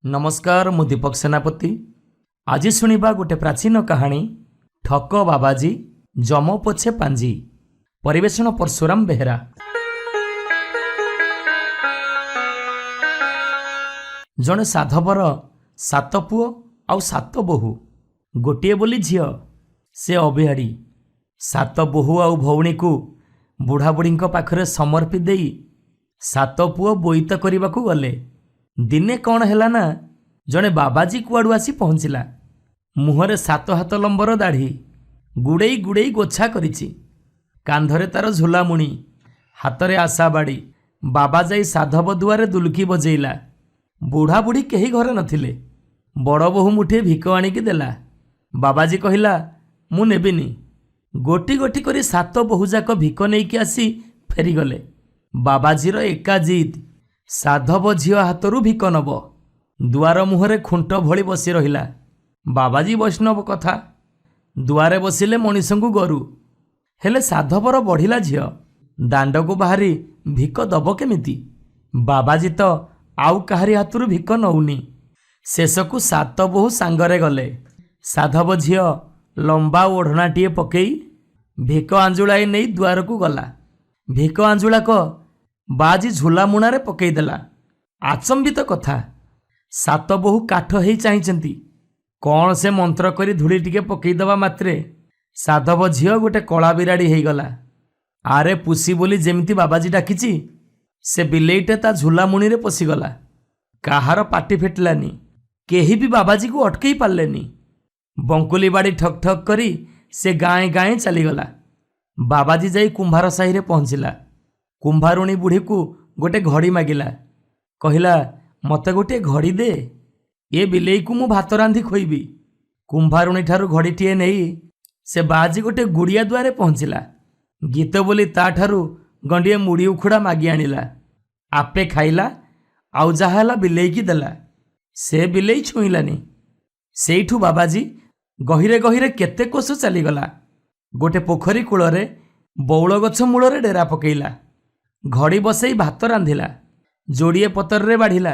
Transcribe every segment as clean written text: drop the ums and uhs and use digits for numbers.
नमस्कार मु दीपक सेनापति। आज शुणा गोटे प्राचीन कहानी ठक बाबाजी जम पोछे पांजी। परिवेषण परशुराम बेहेरा। जड़े साधवर सात पुओ आउ सात बोहू गोटे बोली झील से अभिहाड़ी सात बोहू आउ भौणी को बुढ़ा बुढ़ी पाखरे समर्पी देई सात पुओ बोईत करने को गले। दिने कौन है ना जड़े बाबाजी कुआड़ू आसी पहुँचला। मुहरे सात हाथ लंबर दाढ़ी गुड़े गुड़े गोछा करिछि। कांधरे तार झोलामुणी हाथरे आशा बाड़ी। बाबा जाई साधव दुआरे दुलकी बजेइला। बुढ़ा बुढ़ी कहीं घरे नथिले। बड़ बोहू मुठे भिक आनिकी देला। बाबाजी कहिला मु नेबिनी। गोटी गोटी करी सात बोहूजाक भिक नेइकी आसी फेरीगले। बाबाजीर एका जिद साधव झील हाथरू भिक नब। दुआर मुहरे खुंट भली बसी रहिला। बाबाजी वैष्णव कथा दुआरे बसिले मनीष को गरु हेले साधवर बढ़िला झील दांड को बाहरी भिक दब केमिति। बाबाजी तो आउ काहारी हाथरू भिक नौनी। शेषकु सात बोहू सांगरे गले। साधव झील लंबा ओढ़नाटीए पकई भिक आंजुलाई नहीं दुआर को गला। भिक आंजुलाक बाजी झोला मुणारे पकईदेला। आचंबित कथा सात बोहू काठ ही चाहिंचंती। कौन से मंत्र करी धूली टिके पकईदवा मात्रे साधव झील गोटे कला बिराड़ी हो गला। आरे पुसी बोली जेमिति बाबाजी डाकिची से बिलेईटे ता झोला मुणी रे पशिगला। काहार पाटी फिटलानी। केही भी बाबाजी को अटकई पारलेनी। बंकुली बाड़ी ठक ठक करी से गाए गाए चलीगला। बाबाजी जाई कुंभार साही रे पहुँचला। कुंभारुणी बुढ़ी को गोटे घड़ी मागिला। कहिला मते गोटे घड़ी दे ये बिलेई को मु भात रांधि खोईबी। कुंभारुणी ठारू घड़ीटीए नहीं से बाजी गोटे गुड़िया द्वारे पहुँचला। गीत बोली ता ठारू गंडिए मुड़ी उखुड़ा मागी आनिला। आपे खाइला आउ जाहाला बिलेई की देला। से बिलेई छुईलानी। सेठू बाबाजी गहिरे गहिरे केते कोस चलीगला। गोटे पोखरी कूଳରେ बौଳ गछ मूଳରେ डेरा पकेइला। घड़ी बसई भात रांधिला। जोड़िए पतर रे बाढ़िला।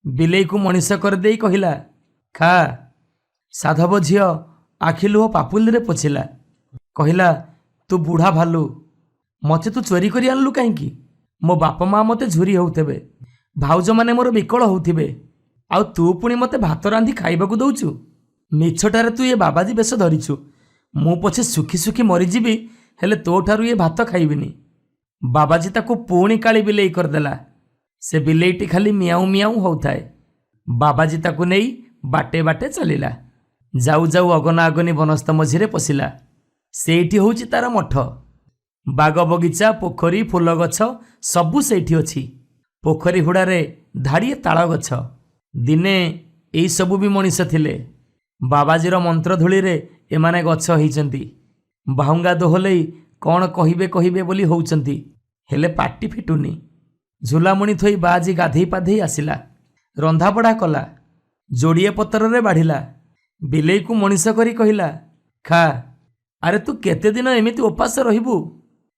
बिलेई को मनीष कर देई कहिला खा। साधव झील आखिलुह पापुली रे पोछिला। कहिला तू बुढ़ा भालू मते तू चोरी करी आनलु काईकी। मो बापा माँ मते झुरी होउथेबे। भाउज माने मोर बिकल होउथिबे। आउ तू पुणी मते भात रांधि खाइबाकू दउचु। मिछटारे तू ये बाबाजी बेश धरिछु। मु पछे सुखी सुखी मरीजिबी हेले तो ठारू ये भात खाइबिनी। बाबाजी ताको पुणी काली बिलेई करदेला। से बिलेईटी खाली मियाऊ मियाऊ होउथाए। बाबाजी ताको नहीं बाटे बाटे चलिला। जाऊ जाऊ अगना अगनी बनस्थ मझिरे पशिला। सेठी होउची तार मठ। बाग बगीचा पोखरी फूल गछ सबू सेठी अछि। पोखरी हुड़ारे धाड़िए ताଳ गछ। दिने एई सबू भी मनीष थिले। बाबाजीर मंत्र धूली रे एमाने गछ होइचंती। बाहुंगा दोहलेई कौन कहिबे कहिबे बोली होउचंती हेले पाटी फिटुनी। झुलामुणी थोई बाजी गाधेई पाधेई आसिला। रंधाबड़ा कला। जोड़िए पतर रे बाढ़िला। बिलेई को मनीष करी कहिला खा। अरे तू केते दिन एमिति उपास रहिबू।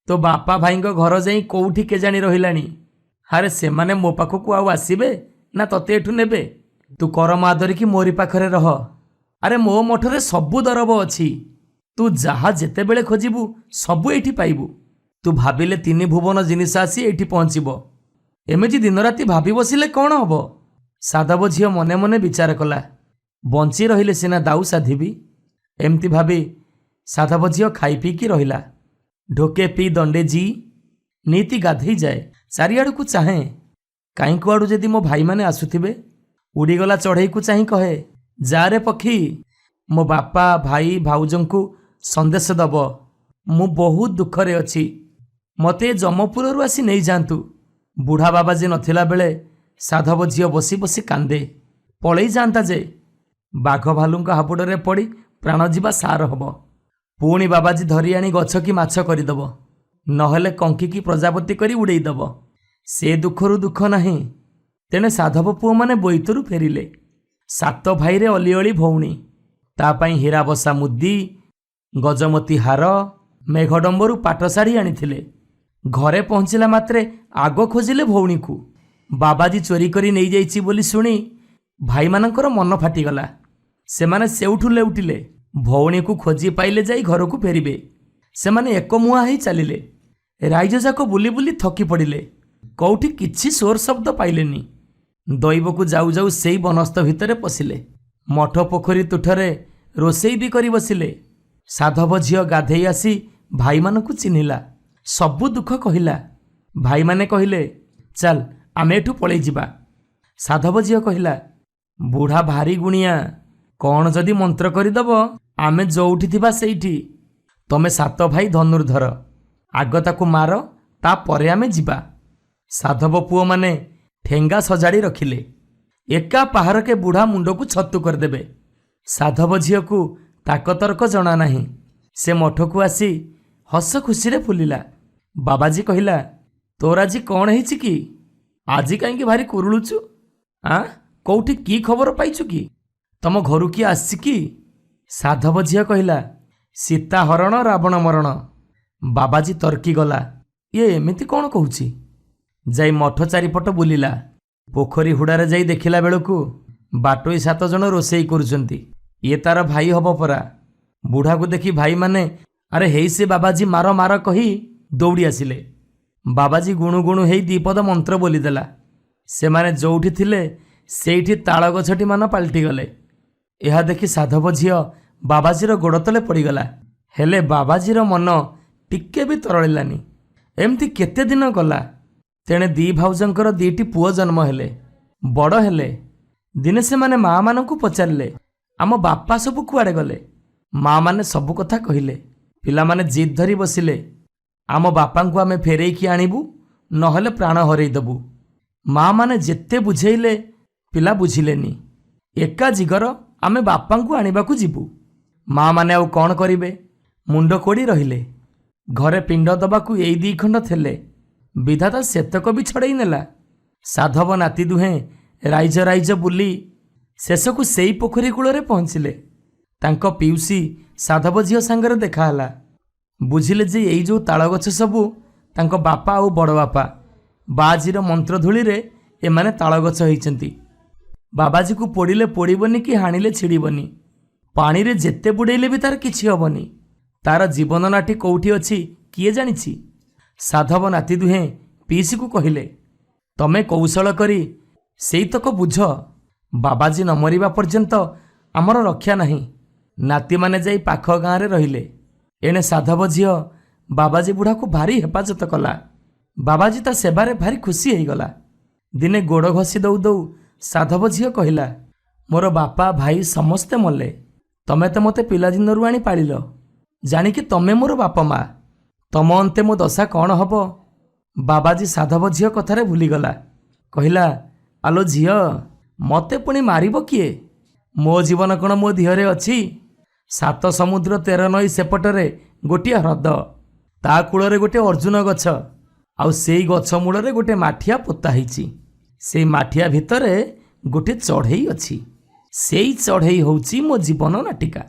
तो बापा भाईंग घर जाई कोउठी केजाणी रहिलानी। अरे सेमाने मो पाखकू आउ आसीबे ना तते एठू नेबे। तू करम आदरी की मोरी पाखरे रह। अरे मो मठरे सबू दरब अछि। तू जहा जेते बेले खोजिबू सबू एठी पाइबू। तू भाबिले तीन भुवन जिनिस आसी एठी पहुँचब। एमिति दिन राति भाबी बसिले कौन हब। साधव झील मने मने विचार कला। बंची रहिले सिना दाऊ साधिबी। एमती भाबी साधव झील खाई पीकी रहिला। ढोके पी दंडे जी नीति गाधेई जाए। चारिआडू को चाहे काई कुआडू जदि मो भाई माने आसुथिबे उड़ीगला चढ़ई को चाही कहे जा रे पक्षी मो बापा भाई भाउजंकु संदेश दब। मु बहुत दुखरे अछि। मते जमपुररू आसी नहीं जातु। बुढ़ा बाबाजी नथिला बेले साधव झील बसी बसी कांदे। पलई जाता जे बाघ भालुंक हापुड़े पड़ी प्राण जीवा सार हब। पुणी बाबाजी धरी आनी गछ की माछ करदेव नहेले कंकी की प्रजापति करी उड़ेईदब। से दुखरू दुख नहीं। तेणे साधव पुओ माने बोईतरू फेरिले। सात भाई रे अली अली भौणी तापाई हीरा बसा मुदी गजमती हार मेघडंबरू पाट शाढ़ी आनिथिले। घरे पहुँचला मात्रे आग खोजिले भौणी को। बाबाजी चोरी करी नहीं जाइछि बोली शुणी ଭାଇମାନଙ୍କର ମନ ଫାଟିଗଲା। ସେମାନେ ସେଉଠୁ ଲେଉଟିଲେ। ଭଉଣୀକୁ ଖୋଜି ପାଇଲେ ଯାଇ ଘରକୁ ଫେରିବେ। ସେମାନେ ଏକମୁହାଁ ହେଇ ଚାଲିଲେ। ରାଇଜଯାକ ବୁଲି ବୁଲି ଥକି ପଡ଼ିଲେ। କୋଉଠି କିଛି ସ୍ୱର ଶବ୍ଦ ପାଇଲେନି। ଦୈବକୁ ଯାଉ ଯାଉ ସେଇ ବନସ୍ଥ ଭିତରେ ପଶିଲେ। ମଠ ପୋଖରୀ ତୁଠରେ ରୋଷେଇ ବି କରି ବସିଲେ। ସାଧବ ଝିଅ ଗାଧେଇ ଆସି ଭାଇମାନଙ୍କୁ ଚିହ୍ନିଲା। ସବୁ ଦୁଃଖ କହିଲା। ଭାଇମାନେ କହିଲେ, ଚାଲ ଆମେ ଏଠୁ ପଳେଇ ଯିବା। ସାଧବ ଝିଅ କହିଲା, ବୁଢ଼ା ଭାରି ଗୁଣିଆ, କ'ଣ ଯଦି ମନ୍ତ୍ର କରିଦବ ଆମେ ଯୋଉଠି ଥିବା ସେଇଠି। ତମେ 7 ଭାଇ ଧନୁର୍ଦ୍ଧର, ଆଗ ତାକୁ ମାର, ତାପରେ ଆମେ ଯିବା। ସାଧବ ପୁଅମାନେ ଠେଙ୍ଗା ସଜାଡ଼ି ରଖିଲେ। ଏକା ପାହାରକେ ବୁଢ଼ା ମୁଣ୍ଡକୁ ଛତୁ କରିଦେବେ। ସାଧବ ଝିଅକୁ ତାକତର୍କ ଜଣା ନାହିଁ। ସେ ମଠକୁ ଆସି ହସ ଖୁସିରେ ଫୁଲିଲା। ବାବାଜୀ କହିଲା, ତୋର ଆଜି କ'ଣ ହେଇଛି କି? ଆଜି କାହିଁକି ଭାରି କୁରୁଳୁଛୁ? କୋଉଠି କି ଖବର ପାଇଛୁ କି? ତମ ଘରୁ କିଏ ଆସିଛି କି? ସାଧବ ଝିଅ କହିଲା, ସୀତା ହରଣ ରାବଣ ମରଣ। ବାବାଜୀ ତର୍କି ଗଲା, ଇଏ ଏମିତି କ'ଣ କହୁଛି? ଯାଇ ମଠ ଚାରିପଟ ବୁଲିଲା। ପୋଖରୀ ହୁଡ଼ାରେ ଯାଇ ଦେଖିଲା ବେଳକୁ ବାଟୋଇ 7 ଜଣ ରୋଷେଇ କରୁଛନ୍ତି। ଇଏ ତାର ଭାଇ ହବ ପରା। ବୁଢ଼ାକୁ ଦେଖି ଭାଇମାନେ, ଆରେ ହେଇ ସେ ବାବାଜୀ, ମାର ମାର କହି ଦୌଡ଼ି ଆସିଲେ। ବାବାଜୀ ଗୁଣୁ ଗୁଣୁ ହେଇ 2 ପଦ ମନ୍ତ୍ର ବୋଲିଦେଲା। ସେମାନେ ଯୋଉଠି ଥିଲେ ସେଇଠି ତାଳ ଗଛଟି ମାନ ପାଲଟିଗଲେ। ଏହା ଦେଖି ସାଧବ ଝିଅ ବାବାଜୀର ଗୋଡ଼ ତଳେ ପଡ଼ିଗଲା। ହେଲେ ବାବାଜୀର ମନ ଟିକେ ବି ତରଳିଲାନି। ଏମିତି କେତେ ଦିନ ଗଲା। ତେଣେ 2 ଭାଉଜଙ୍କର 2ଟି ପୁଅ ଜନ୍ମ ହେଲେ, ବଡ଼ ହେଲେ। ଦିନେ ସେମାନେ ମାଆମାନଙ୍କୁ ପଚାରିଲେ, ଆମ ବାପା ସବୁ କୁଆଡ଼େ ଗଲେ? ମାଆମାନେ ସବୁ କଥା କହିଲେ। ପିଲାମାନେ ଜିଦ୍ ଧରି ବସିଲେ, ଆମ ବାପାଙ୍କୁ ଆମେ ଫେରେଇକି ଆଣିବୁ, ନହେଲେ ପ୍ରାଣ ହରେଇଦେବୁ। ମାଆମାନେ ଯେତେ ବୁଝେଇଲେ ପିଲା ବୁଝିଲେନି। ଏକା ଜିଗର, ଆମେ ବାପାଙ୍କୁ ଆଣିବାକୁ ଯିବୁ। ମାଆମାନେ ଆଉ କ'ଣ କରିବେ? ମୁଣ୍ଡ କୋଡ଼ି ରହିଲେ। ଘରେ ପିଣ୍ଡ ଦେବାକୁ ଏଇ 2 ଖଣ୍ଡ ଥିଲେ। ବିଧାତା ସେତକ ବି ଛଡ଼େଇ ନେଲା। ସାଧବ ନାତି ଦୁହେଁ ରାଇଜ ରାଇଜ ବୁଲି ଶେଷକୁ ସେଇ ପୋଖରୀ କୂଳରେ ପହଞ୍ଚିଲେ। ତାଙ୍କ ପିଉସୀ ସାଧବ ଝିଅ ସାଙ୍ଗରେ ଦେଖା ହେଲା। ବୁଝିଲେ ଯେ ଏଇ ଯେଉଁ ତାଳଗଛ ସବୁ ତାଙ୍କ ବାପା ଆଉ ବଡ଼ ବାପା। ବାଆଜୀର ମନ୍ତ୍ର ଧୂଳିରେ ଏମାନେ ତାଳଗଛ ହେଇଛନ୍ତି। ବାବାଜୀକୁ ପୋଡ଼ିଲେ ପୋଡ଼ିବନି କି ହାଣିଲେ ଛିଡ଼ିବନି। ପାଣିରେ ଯେତେ ବୁଡ଼େଇଲେ ବି ତାର କିଛି ହବନି। ତାର ଜୀବନ ନାଟି କୋଉଠି ଅଛି କିଏ ଜାଣିଛି? ସାଧବ ନାତି ଦୁହେଁ ପିଇସିକୁ କହିଲେ, ତମେ କୌଶଳ କରି ସେଇତକ ବୁଝ। ବାବାଜୀ ନ ମରିବା ପର୍ଯ୍ୟନ୍ତ ଆମର ରକ୍ଷା ନାହିଁ। ନାତିମାନେ ଯାଇ ପାଖ ଗାଁରେ ରହିଲେ। ଏଣେ ସାଧବ ଝିଅ ବାବାଜୀ ବୁଢ଼ାକୁ ଭାରି ହେପାଜତ କଲା। ବାବାଜୀ ତା ସେବାରେ ଭାରି ଖୁସି ହେଇଗଲା। ଦିନେ ଗୋଡ଼ ଘଷି ଦଉ ଦଉ ସାଧବ ଝିଅ କହିଲା, ମୋର ବାପା ଭାଇ ସମସ୍ତେ ମଲେ। ତମେ ତ ମୋତେ ପିଲାଦିନରୁ ଆଣି ପାଳିଲ। ଜାଣିକି ତମେ ମୋର ବାପା ମା। ତମ ଅନ୍ତେ ମୋ ଦଶା କ'ଣ ହବ? ବାବାଜୀ ସାଧବ ଝିଅ କଥାରେ ଭୁଲିଗଲା। କହିଲା, ଆଲୋ ଝିଅ, ମୋତେ ପୁଣି ମାରିବ କିଏ? ମୋ ଜୀବନ କ'ଣ ମୋ ଦେହରେ ଅଛି? 7 ସମୁଦ୍ର 13 ନଈ ସେପଟରେ ଗୋଟିଏ ହ୍ରଦ, ତା କୂଳରେ ଗୋଟେ ଅର୍ଜୁନ ଗଛ, ଆଉ ସେଇ ଗଛ ମୂଳରେ ଗୋଟେ ମାଠିଆ ପୋତା ହେଇଛି। ସେଇ ମାଠିଆ ଭିତରେ ଗୋଟେ ଚଢ଼େଇ ଅଛି। ସେଇ ଚଢ଼େଇ ହେଉଛି ମୋ ଜୀବନ ନାଟିକା।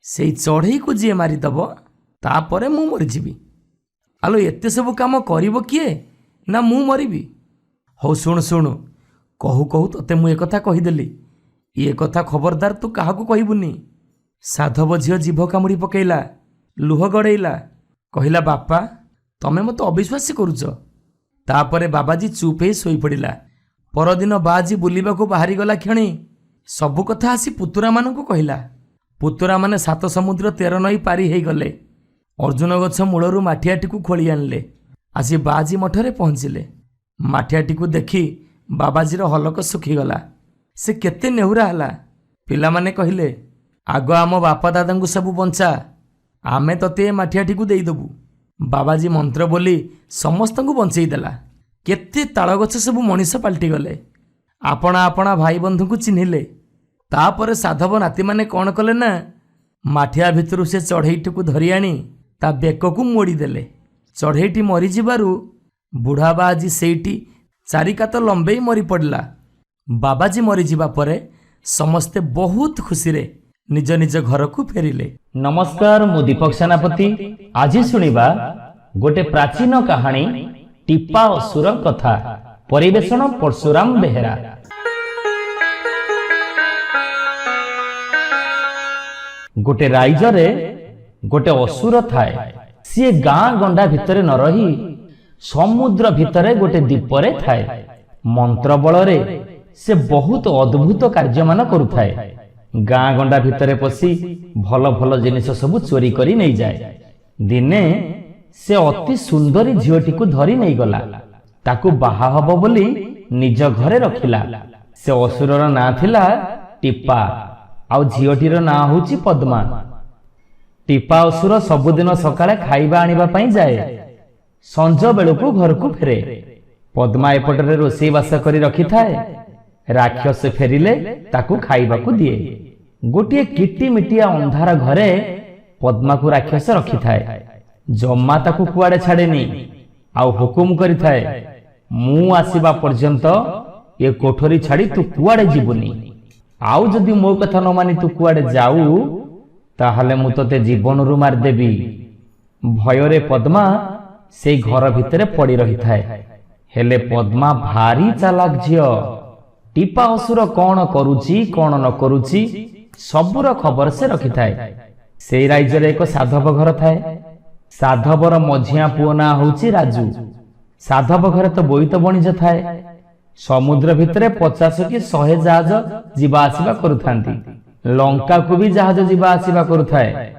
ସେଇ ଚଢ଼େଇକୁ ଯିଏ ମାରିଦେବ ତାପରେ ମୁଁ ମରିଯିବି। ଆଲୋ ଏତେ ସବୁ କାମ କରିବ କିଏ? ନା ମୁଁ ମରିବି? ହଉ ଶୁଣୁ ଶୁଣୁ, କହୁ କହୁ ତତେ ମୁଁ ଏକଥା କହିଦେଲି। ଏ କଥା ଖବରଦାର ତୁ କାହାକୁ କହିବୁନି। ସାଧବ ଝିଅ ଜିଭ କାମୁଡ଼ି ପକେଇଲା, ଲୁହ ଗଡ଼େଇଲା। କହିଲା, ବାପା ତମେ ମୋତେ ଅବିଶ୍ୱାସୀ କରୁଛ। ତାପରେ ବାବାଜୀ ଚୁପ୍ ହେଇ ଶୋଇପଡ଼ିଲା। ପରଦିନ ବାଆଜୀ ବୁଲିବାକୁ ବାହାରିଗଲା କ୍ଷଣି ସବୁ କଥା ଆସି ପୁତୁରାମାନଙ୍କୁ କହିଲା। ପୁତୁରାମାନେ 7 ସମୁଦ୍ର 13 ନଈ ପାରି ହେଇଗଲେ। ଅର୍ଜୁନ ଗଛ ମୂଳରୁ ମାଠିଆଟିକୁ ଖୋଳି ଆଣିଲେ। ଆସି ବାଆଜୀ ମଠରେ ପହଞ୍ଚିଲେ। ମାଠିଆଟିକୁ ଦେଖି ବାବାଜୀର ହଲକ ଶୁଖିଗଲା। ସେ କେତେ ନେହୁରା ହେଲା। ପିଲାମାନେ କହିଲେ, ଆଗ ଆମ ବାପା ଦାଦାଙ୍କୁ ସବୁ ବଞ୍ଚା, ଆମେ ତତେ ଏ ମାଠିଆଟିକୁ ଦେଇଦେବୁ। ବାବାଜୀ ମନ୍ତ୍ର ବୋଲି ସମସ୍ତଙ୍କୁ ବଞ୍ଚେଇ ଦେଲା। କେତେ ତାଳଗଛ ସବୁ ମଣିଷ ପାଲଟିଗଲେ। ଆପଣା ଆପଣା ଭାଇ ବନ୍ଧୁଙ୍କୁ ଚିହ୍ନିଲେ। ତାପରେ ସାଧବ ନାତିମାନେ କ'ଣ କଲେ ନା, ମାଠିଆ ଭିତରୁ ସେ ଚଢ଼େଇଟିକୁ ଧରି ଆଣି ତା ବେକକୁ ମୋଡ଼ିଦେଲେ। ଚଢ଼େଇଟି ମରିଯିବାରୁ ବୁଢ଼ା ବାଆଜୀ ସେଇଠି 4 କାତ ଲମ୍ବେଇ ମରିପଡ଼ିଲା। ବାବାଜୀ ମରିଯିବା ପରେ ସମସ୍ତେ ବହୁତ ଖୁସିରେ ନିଜ ନିଜ ଘରକୁ ଫେରିଲେ। ନମସ୍କାର, ମୁଁ ଦୀପକ ସେନାପତି। ଆଜି ଶୁଣିବା ଗୋଟେ ପ୍ରାଚୀନ କାହାଣୀ, ଟିପା ଅସୁର କଥା। ପରିବେଷଣ ପରଶୁରାମ ବେହେରା। गोटे राइजरे गोटे असुर थाए। सी गाँ गंडा भितरे न रही समुद्र भितरे गोटे दीपरे थाए। मंत्र बलरे से बहुत अद्भुत कार्य मान करुथाए। गाँ गंडा भितरे पशि भल भल जिनिस सब चोरी करी नहीं जाए। दिने से अति सुंदरी झीटी को धरी नहीं गला। ताकू बाहा हब बोली निज घरे रखिला। से असुरर ना थिला टीपा आउ झीटीर ना होची पद्मा। टीपा असुर सबुदिन सकाळे खाइबा आनिबा पई जाए। संज बेलू घर को फेरे। पद्मा एपटरे रोषेई बास करी रखी थाए। राक्षस फेरिले ताकू खाइबा को दिए। गोटे किटी मिटिया अंधार घरे पद्मा को राक्षस रखी थाए। जम्मा ताकू कुआडे छाड़ेनी आउ हुकुम करी थाए, मु आसीबा पर्यंत ये कोठरी छाड़ी तू कुआडे जीवनी। आउ जदि मो कथा न मानी तू कुआडे जाऊ ताहले मु तते जीवन रु मार देबी। भयरे पद्मा से घर भितरे पड़ी रही थाए। हेले पद्मा भारी चालाक झियो। टीपा असुर कौन करुची कौन न करुची सबुर खबर से रखी थाए। से राइजरे एक साधव घर थाए। साधवर मझिया पुओ ना होची राजू। साधव घरे तो बोईत बणिज थाए। समुद्र भितरे 50 कि 100 जहाज जीवा आसीबा करुथांती। लंका को भी जहाज जीवा आसीबा करुथाए।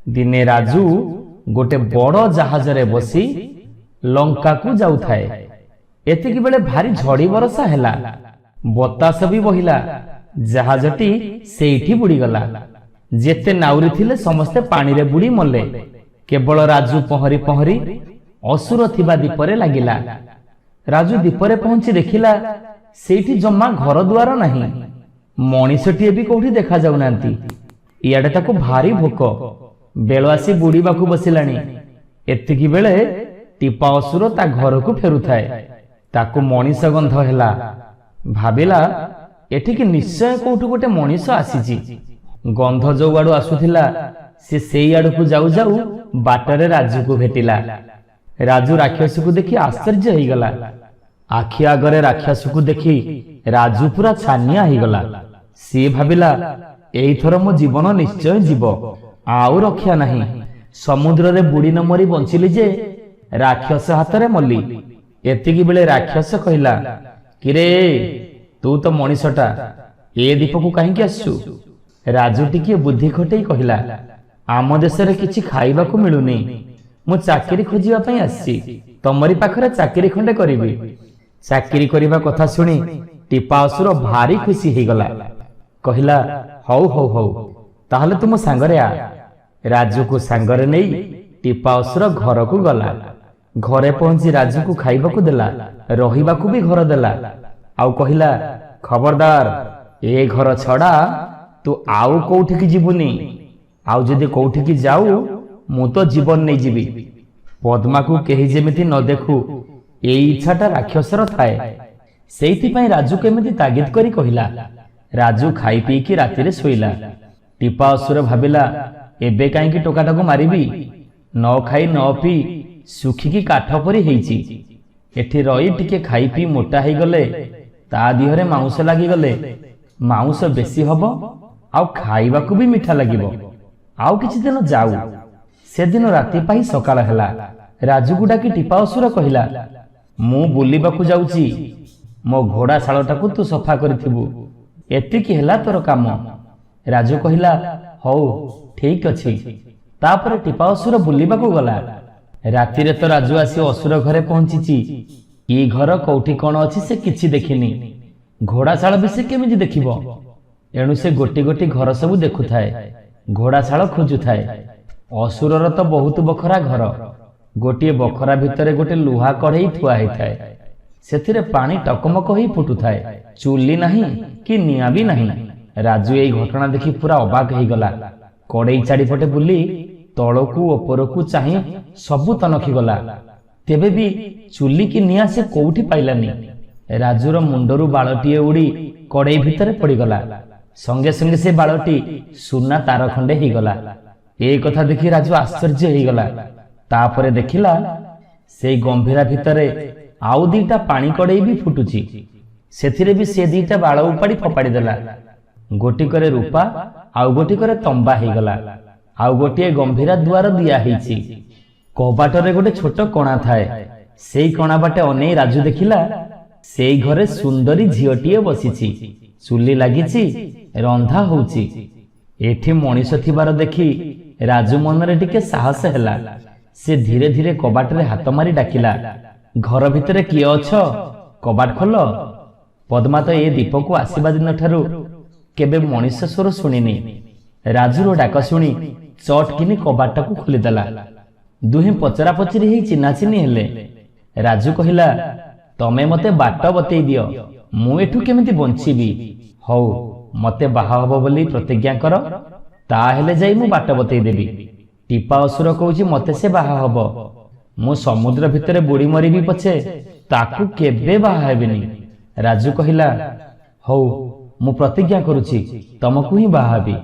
दिने राजू गोटे बड़ जहाज रे बसी लंका को जाउथाए। एतिकी बेले भारी झड़ी बरसा हैला। बतास भी बहिला। जहाजटी सेठी बुड़ी गला। जेते नाउरी थिले समस्ते पानी रे बुड़ी मले। केवल राजू पहरी पहरी असुर थिबा दीपरे लागिला। राजू दीपरे पहुंची देखिला सेठी जम्मा घर द्वार नहीं। मणिषटीए भी कोठी देखा जाउनांती। इयाडे ताको भारी भोक। बेल आसी बुड़ीबाकू बसिलानी। एतिकी बेले टीपा असुर ता घर को फेरुथाए। ताको मणिष गंध हैला। भाबिला एठिकी निश्चय कोठु गोटे मणिष आसीची। गंध जो आड़ू आसुथिला से सेई आड़ू को जाऊ जाऊ बाटरे राजू को भेटिला। राजू राक्षस को देखि आश्चर्य हो गला। आखि आगरे राक्षस को देखि राजू पूरा छानिया हो गला। सी भाबिला एइथर मो जीवन निश्चय जीव आउ रक्षा नहीं। समुद्र रे बुड़ी न मरी बंचिली जे राक्षस हाथ रे मल्ली। एतिकी बेले राक्षस कहिला, किरे तू तो मनीषटा ए दीप को कहीं आसु। राजू टिके बुद्धि खटई कहिला, आम देश रे किछि खाइबा को मिलुनी। मु चाकरी खोजिबा पई आसी। तमरी पाखरे चाकरी खंडे करिबी। चाकरी करिबा कथा सुनी टीपा असुर भारी खुशी हे गला। कहिला, हौ हौ हौ ताहले तुम सांगरे आ। राजू को सांगरे नहीं टीपा असुर घर को गला। घरे पहुंची राजू को खाइबा को देला। रहिबा को भी घर देला। आउ कहिला, खबरदार ए घर छड़ा तू आउ कोठी की जीवनी। आउ जदि कोठी की जाऊ मु तो जीवन नहीं जीवी। पद्मा को केही जेमिति न देखू ए इच्छाटा राक्षसर थाए। सेइथि पई राजू केमिति तागिद करी कहिला। राजू खाई पी की राति रे सोइला। टीपा असुर भाबिला, एबे काई की टोकाटा को मारिबी। न खाई न पी सुखी की काठ परी हेइची। एठी रही टिके खाई पी मोटा हे गले ता दिहरे मांस लागी गले मांस बेसी हबो आउ खाइबा को भी मीठा लागिबो। आउ किछि दिन जाऊ। से दिन राति पाई सकाळ हैला। राजू को डाकी टीपा असुर कहिला, मु बुलिबा को जाउची। मो घोड़ा शालटा को तू सफा करिथिबु। एतिकी हैला तोर काम। राजू कहिला, हौ ठीक अछि। तापर टीपा असुर बुलिबा को गला। राति रे तो राजू आसी असुर घरे पहुंचीची। ई घर कोठी कोन अछि से किछि देखिनी। घोड़ाशाल भी से केमिति देखिबो। एणु से गोटी गोटी घर सब देखुथाए। घोड़ाशाल खोजुथाए। असुरर तो बहुत बखरा घर। गोटे बखरा भितरे गोटे लुहा कढ़ई थुआ होइथाए। सेथिरे पानी टकमक होई फुटुथाए। चुल्ली नहीं कि निया भी नहीं। राजू एई घटना देखि पूरा अबाक हो गला। कड़ई चारिपटे बुली तळकू उपरकू चाहि सबु तनखी गला। तेबे भी चुल्ली की निया से कोउठी पाइलानी। राजूर मुंडरू बालटीए उड़ी कड़ई भितरे पड़ीगला। संगे संगे से बालटी सुना तार खंडे ही गला। ए कथा देखि राजू आश्चर्य हो गला। तापरे देखिला से गंभीरा भितरे आउ दीटा पानी कड़ई भी फुटुची। सेथिरे भी से दीटा बाल उपाड़ी फपाड़ी देला। ଗୋଟିକରେ ରୂପା ଆଉ ଗୋଟିକରେ ତମ୍ବା ହେଇଗଲା। ଆଉ ଗୋଟିଏ ଗମ୍ଭୀରା ଦୁଆର ଦିଆ ହେଇଛି। କବାଟରେ ଗୋଟେ ଛୋଟ କଣା ଥାଏ। ସେଇ କଣା ବାଟେ ଅନେଇ ରାଜୁ ଦେଖିଲା ସେଇ ଘରେ ସୁନ୍ଦରୀ ଝିଅଟିଏ ବସିଛି। ଚୁଲି ଲାଗିଛି, ରନ୍ଧା ହଉଛି। ଏଠି ମଣିଷ ଥିବାର ଦେଖି ରାଜୁ ମନରେ ଟିକେ ସାହସ ହେଲା। ସେ ଧୀରେ ଧୀରେ କବାଟରେ ହାତ ମାରି ଡାକିଲା, ଘର ଭିତରେ କିଏ ଅଛ? କବାଟ ଖୋଲ। ପଦ୍ମା ତ ଏ ଦୀପକୁ ଆସିବା ଦିନଠାରୁ କେବେ ମଣିଷ ସ୍ୱର ଶୁଣିନି। ରାଜୁର ଡାକ ଶୁଣି ଚଟକିନି କବାଟଟାକୁ ଖୋଲିଦେଲା। ଦୁହେଁ ପଚରା ପଚରି ହେଇ ଚିହ୍ନା ଚିହ୍ନି ହେଲେ। ରାଜୁ କହିଲା, ତମେ ମତେ ବାଟ ବତେଇ ଦିଅ, ମୁଁ ଏଠୁ କେମିତି ବଞ୍ଚିବି? ହଉ, ମତେ ବାହା ହବ ବୋଲି ପ୍ରତିଜ୍ଞା କର, ତାହେଲେ ଯାଇ ମୁଁ ବାଟ ବତେଇ ଦେବି। ଟିପା ଅସୁର କହୁଛି ମତେ ସେ ବାହା ହବ। ମୁଁ ସମୁଦ୍ର ଭିତରେ ବୁଡି ମରିବି ପଛେ ତାକୁ କେବେ ବାହା ହେବିନି। ରାଜୁ କହିଲା, ହଉ, ମୁଁ ପ୍ରତିଜ୍ଞା କରୁଛି ତମକୁ ହିଁ ବାହା ହେବି।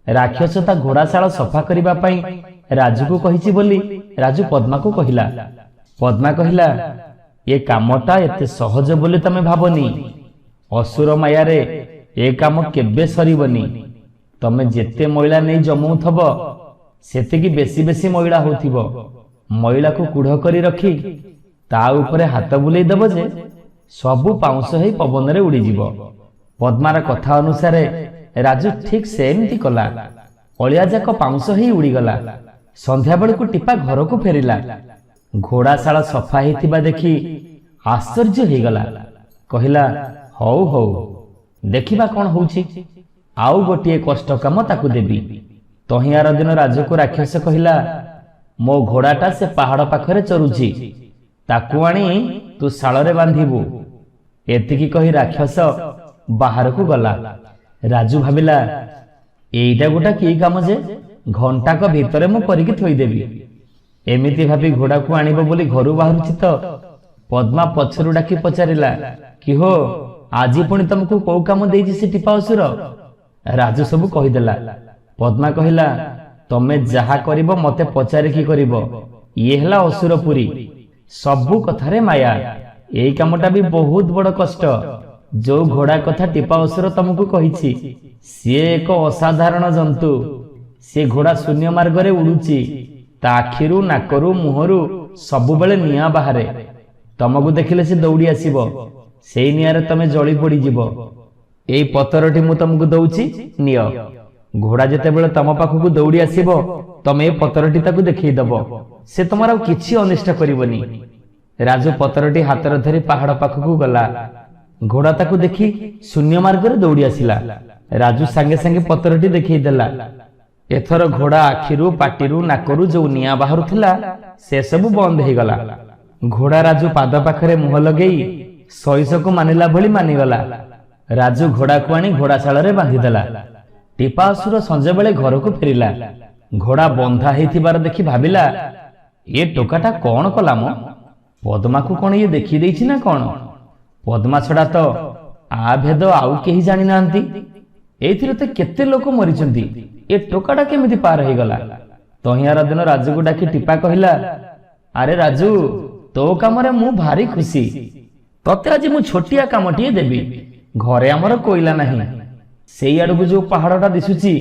ରାକ୍ଷସ ତା ଘୋଡାଶାଳ ସଫା କରିବା ପାଇଁ ରାଜୁକୁ କହିଛି ବୋଲି ରାଜୁ ପଦ୍ମାକୁ କହିଲା। ପଦ୍ମା କହିଲା, ଏ କାମଟା ଏତେ ସହଜ ବୋଲି ତମେ ଭାବନି। ଅସୁର ମାୟାରେ ଏ କାମ କେବେ ସରିବନି। ତମେ ଯେତେ ମଇଳା ନେଇ ଜମଉଥବ ସେତିକି ବେଶୀ ବେଶୀ ମଇଳା ହଉଥିବ। ମଇଳାକୁ କୁଢ କରି ରଖି ତା ଉପରେ ହାତ ବୁଲେଇ ଦେବ ଯେ ସବୁ ପାଉଁଶ ହେଇ ପବନରେ ଉଡିଯିବ। ପଦ୍ମାର କଥା ଅନୁସାରେ ରାଜୁ ଠିକ ସେମିତି କଲା। ଅଳିଆ ଯାକ ପାଉଁଶ ହେଇ ଉଡିଗଲା। ସନ୍ଧ୍ୟା ବେଳକୁ ଟିପା ଘରକୁ ଫେରିଲା। ଘୋଡାଶାଳ ସଫା ହେଇଥିବା ଦେଖି ଆଶ୍ଚର୍ଯ୍ୟ ହେଇଗଲା। କହିଲା, ହଉ ହଉ, ଦେଖିବା କଣ ହଉଛି। ଆଉ ଗୋଟିଏ କଷ୍ଟ କାମ ତାକୁ ଦେବି। ତହିଁଆର ଦିନ ରାଜୁକୁ ରାକ୍ଷସ କହିଲା, ମୋ ଘୋଡାଟା ସେ ପାହାଡ ପାଖରେ ଚରୁଛି, ତାକୁ ଆଣି ତୁ ଶାଳରେ ବାନ୍ଧିବୁ। ଏତିକି କହି ରାକ୍ଷସ ବାହାରକୁ ଗଲା। ରାଜୁ ଭାବିଲା, ଏଇଟା ଗୋଟା କି କାମ ଯେ ଘଣ୍ଟାକ ଭିତରେ ମୁଁ କରିକି ଥୋଇଦେବି। ଏମିତି ଭାବି ଘୋଡାକୁ ଆଣିବ ବୋଲି ଘରୁ ବାହାରୁଛି ତ ପଦ୍ମା ପଛରୁ ଡାକି ପଚାରିଲା, କି ହୋ, ଆଜି ପୁଣି ତମକୁ କୋଉ କାମ ଦେଇଛି ସେ ଟିପା ଅସୁର? ରାଜୁ ସବୁ କହିଦେଲା। ପଦ୍ମା କହିଲା, ତମେ ଯାହା କରିବ ମତେ ପଚାରିକି କରିବ। ଇଏ ହେଲା ଅସୁରପୁରୀ, ସବୁ କଥାରେ ମାୟା। ଏଇ କାମଟା ବି ବହୁତ ବଡ କଷ୍ଟ। ଯୋଉ ଘୋଡା କଥା ଟିପା ଅସୁର ତମକୁ କହିଛି ସିଏ ଏକ ଅସାଧାରଣ ଜନ୍ତୁ। ସେ ଘୋଡା ଶୂନ୍ୟ ମାର୍ଗରେ ଉଡୁଛି। ତା ଆଖିରୁ, ନାକରୁ, ମୁହଁରୁ ସବୁବେଳେ ନିଆଁ ବାହାରେ। ତମକୁ ଦେଖିଲେ ସେ ଦୌଡି ଆସିବ। ସେଇ ନିଆଁରେ ତମେ ଜଳି ପଡିଯିବ। ଏଇ ପତରଟି ମୁଁ ତମକୁ ଦଉଛି, ନିଅ। ଘୋଡା ଯେତେବେଳେ ତମ ପାଖକୁ ଦୌଡି ଆସିବ ତମେ ଏ ପତରଟି ତାକୁ ଦେଖେଇଦବ। ସେ ତମର ଆଉ କିଛି ଅନିଷ୍ଟ କରିବନି। ରାଜୁ ପତରଟି ହାତରେ ଧରି ପାହାଡ ପାଖକୁ ଗଲା। ଘୋଡା ତାକୁ ଦେଖି ଶୂନ୍ୟ ମାର୍ଗରେ ଦୌଡି ଆସିଲା। ରାଜୁ ସାଙ୍ଗେ ସାଙ୍ଗେ ପତରଟି ଦେଖେଇ ଦେଲା। ଏଥର ଘୋଡା ଆଖିରୁ, ପାଟିରୁ, ନାକରୁ ଯୋଉ ନିଆଁ ବାହାରୁଥିଲା ସେ ସବୁ ବନ୍ଦ ହେଇଗଲା। ଘୋଡା ରାଜୁ ପାଦ ପାଖରେ ମୁହଁ ଲଗେଇ ସଇସକୁ ମାନିଲା ଭଳି ମାନିଗଲା। ରାଜୁ ଘୋଡାକୁ ଆଣି ଘୋଡାଶାଳରେ ବାନ୍ଧିଦେଲା। ଟିପା ଅସୁର ସଞ୍ଜ ବେଳେ ଘରକୁ ଫେରିଲା। ଘୋଡା ବନ୍ଧା ହେଇଥିବାର ଦେଖି ଭାବିଲା, ଏ ଟୋକାଟା କଣ କଲା ମ? ପଦ୍ମାକୁ କଣ ଇଏ ଦେଖିଦେଇଛି ନା କଣ? ପଦ୍ମା ଛଡା ତ ଆ ଭେଦ ଆଉ କେହି ଜାଣିନାହାନ୍ତି। ଏଇଥିରେ ତ କେତେ ଲୋକ ମରିଛନ୍ତି। ଏ ଟୋକାଟା କେମିତି ପାର ହେଇଗଲା? ତହିଁଆର ଦିନ ରାଜୁକୁ ଡାକି ଟିପା କହିଲା, ଆରେ ରାଜୁ, ତୋ କାମରେ ମୁଁ ଭାରି ଖୁସି। ତତେ ଆଜି ମୁଁ ଛୋଟିଆ କାମଟିଏ ଦେବି। ଘରେ ଆମର କୋଇଲା ନାହିଁ। ସେଇ ଆଡକୁ ଯୋଉ ପାହାଡଟା ଦିଶୁଛି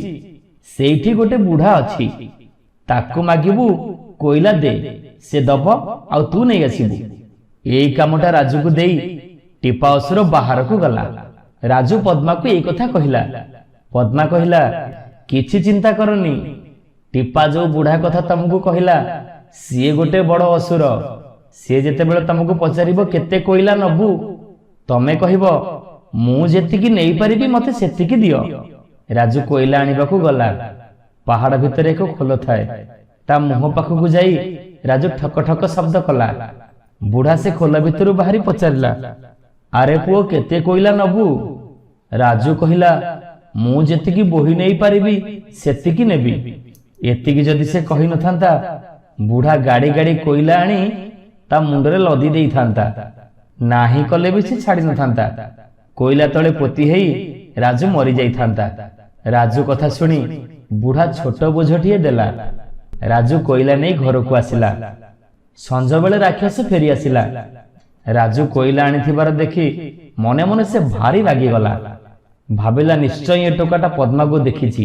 ସେଇଠି ଗୋଟେ ବୁଢା ଅଛି। ତାକୁ ମାଗିବୁ କୋଇଲା ଦେ, ସେ ଦବ ଆଉ ତୁ ନେଇ ଆସିବୁ। ଏଇ କାମଟା ରାଜୁକୁ ଦେଇ ଟିପା ଅସୁର ବାହାରକୁ ଗଲା। ରାଜୁ ପଦ୍ମାକୁ ଏଇ କଥା କହିଲା। ପଦ୍ମା କହିଲା, କିଛି ଚିନ୍ତା କରନି। ଟିପା ଯୋଉ ବୁଢା କଥା ତମକୁ କହିଲା ସିଏ ଗୋଟେ ବଡ ଅସୁର। ସିଏ ଯେତେବେଳେ ତମକୁ ପଚାରିବ କେତେ କୋଇଲା ନବୁ, ତମେ କହିବ ମୁଁ ଯେତିକି ନେଇପାରିବି ମତେ ସେତିକି ଦିଅ। ରାଜୁ କୋଇଲା ଆଣିବାକୁ ଗଲା। ପାହାଡ ଭିତରେ ଏକ ଖୋଲ ଥାଏ। ତା ମୁହଁ ପାଖକୁ ଯାଇ ରାଜୁ ଠକ ଠକ ଶବ୍ଦ କଲା। ବୁଢା ସେ ଖୋଲ ଭିତରୁ ବାହାରି ପଚାରିଲା, ଆରେ ପୁଅ, କେତେ କୋଇଲା ନବୁ? ରାଜୁ କହିଲା, ମୁଁ ଯେତିକି ବୋହି ନେଇ ପାରିବି ସେତିକି ନେବି। ଏତିକି ଯଦି ସେ କହିନଥାନ୍ତା ବୁଢା ଗାଡି ଗାଡି କୋଇଲା ଆଣି ତା ମୁଣ୍ଡରେ ଲଦି ଦେଇଥାନ୍ତା। ନାହିଁ କଲେ ବି ସେ ଛାଡି ନଥାନ୍ତା। କୋଇଲା ତଳେ ପୋତି ହେଇ ରାଜୁ ମରି ଯାଇଥାନ୍ତା। ରାଜୁ କଥା ଶୁଣି ବୁଢା ଛୋଟ ବୋଝଟିଏ ଦେଲା। ରାଜୁ କୋଇଲା ନେଇ ଘରକୁ ଆସିଲା। ସଞ୍ଜ ବେଳେ ରାକ୍ଷସ ଫେରି ଆସିଲା। ରାଜୁ କୋଇଲା ଆଣିଥିବାର ଦେଖି ମନେ ମନେ ସେ ଭାରି ରାଗିଗଲା। ଭାବିଲା ନିଶ୍ଚୟ ଏ ଟୋକାଟା ପଦ୍ମାକୁ ଦେଖିଛି।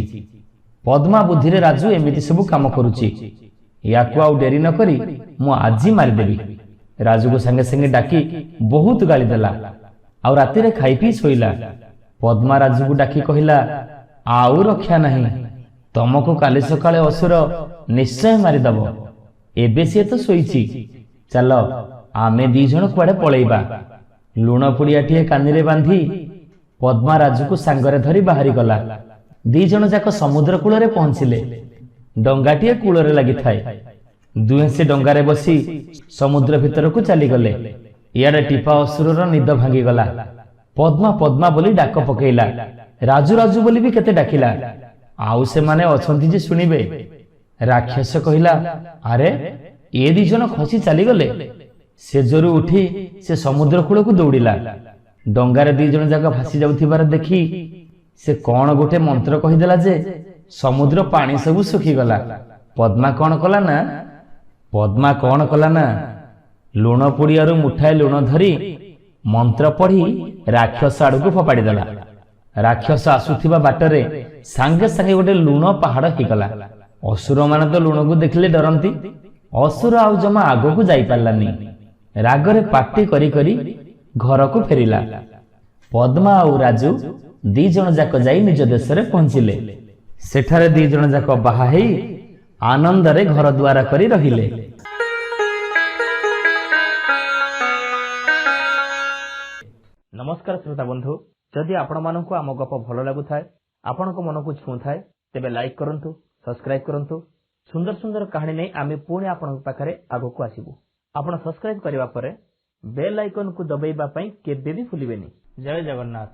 ପଦ୍ମା ବୁଦ୍ଧିରେ ରାଜୁ ଏମିତି ସବୁ କାମ କରୁଛି, ୟାକୁ ଆଉ ଡେରି ନ କରି ମୁଁ ଆଜି ମାରିଦେବି। ରାଜୁକୁ ସାଙ୍ଗେ ସାଙ୍ଗେ ଡାକି ବହୁତ ଗାଳି ଦେଲା, ଆଉ ରାତିରେ ଖାଇ ପିଇ ଶୋଇଲା। ପଦ୍ମା ରାଜୁକୁ ଡାକି କହିଲା, ଆଉ ରକ୍ଷା ନାହିଁ, ତମକୁ କାଲି ସକାଳେ ଅସୁର ନିଶ୍ଚୟ ମାରିଦବ। ଏବେ ସିଏ ତ ଶୋଇଛି, ଚାଲ ଆମେ ଦି ଜଣ କୁଆଡେ ପଳେଇବା। ଲୁଣ ପୁଡ଼ିଆଟିଏ କାନିରେ ବାନ୍ଧି ପଦ୍ମା ରାଜୁକୁ ସାଙ୍ଗରେ ଧରି ବାହାରି ଗଲା। ଦି ଜଣ ଯାକ ସମୁଦ୍ର କୂଳରେ ପହଞ୍ଚିଲେ। ଡଙ୍ଗାଟିଏ କୂଳରେ ଲାଗିଥାଏ। ଦୁହେଁ ସେ ଡଙ୍ଗାରେ ବସି ସମୁଦ୍ର ଭିତରକୁ ଚାଲିଗଲେ। ଇଆଡେ ଟିପା ଅସୁରର ନିଦ ଭାଙ୍ଗିଗଲା। ପଦ୍ମା ପଦ୍ମା ବୋଲି ଡାକ ପକେଇଲା, ରାଜୁ ରାଜୁ ବୋଲି ବି କେତେ ଡାକିଲା, ଆଉ ସେମାନେ ଅଛନ୍ତି ଯେ ଶୁଣିବେ। ରାକ୍ଷସ କହିଲା, ଆରେ ଏ ଦି ଜଣ ଖସି ଚାଲିଗଲେ। ସେଜରୁ ଉଠି ସେ ସମୁଦ୍ର କୂଳକୁ ଦୌଡ଼ିଲା। ଡଙ୍ଗାରେ ଦି ଜଣ ଯାକ ଭାସି ଯାଉଥିବାର ଦେଖି ସେ କଣ ଗୋଟେ ମନ୍ତ୍ର କହିଦେଲା ଯେ ସମୁଦ୍ର ପାଣି ସବୁ ଶୁଖିଗଲା। ପଦ୍ମା କଣ କଲା ନା ଲୁଣ ପୁଡ଼ିଆରୁ ମୁଠାଏ ଲୁଣ ଧରି ମନ୍ତ୍ର ପଢି ରାକ୍ଷସ ଆଡକୁ ଫୋପାଡ଼ି ଦେଲା। ରାକ୍ଷସ ଆସୁଥିବା ବାଟରେ ସାଙ୍ଗେ ସାଙ୍ଗେ ଗୋଟେ ଲୁଣ ପାହାଡ ହେଇଗଲା। ଅସୁର ମାନେ ତ ଲୁଣକୁ ଦେଖିଲେ ଡରନ୍ତି। ଅସୁର ଆଉ ଜମା ଆଗକୁ ଯାଇପାରିଲାନି। ରାଗରେ ପାଟି କରି କରି ଘରକୁ ଫେରିଲା। ପଦ୍ମା ଆଉ ରାଜୁ ଦି ଜଣ ଯାକ ଯାଇ ନିଜ ଦେଶରେ ପହଞ୍ଚିଲେ। ସେଠାରେ ଦି ଜଣ ଯାକ ବାହା ହେଇ ଆନନ୍ଦରେ ଘର ଦୁଆର କରି ରହିଲେ। ନମସ୍କାର ଶ୍ରୋତା ବନ୍ଧୁ, ଯଦି ଆପଣମାନଙ୍କୁ ଆମ ଗପ ଭଲ ଲାଗୁଥାଏ, ଆପଣଙ୍କ ମନକୁ ଛୁଉଁଥାଏ, ତେବେ ଲାଇକ୍ କରନ୍ତୁ, ସବସ୍କ୍ରାଇବ୍ କରନ୍ତୁ। ସୁନ୍ଦର ସୁନ୍ଦର କାହାଣୀ ନେଇ ଆମେ ପୁଣି ଆପଣଙ୍କ ପାଖରେ ଆଗକୁ ଆସିବୁ। ଆପଣ ସବସ୍କ୍ରାଇବ୍ କରିବା ପରେ ବେଲ୍ ଆଇକନକୁ ଦବାଇବା ପାଇଁ କେବେ ବି ଭୁଲିବେନି। ଜୟ ଜଗନ୍ନାଥ।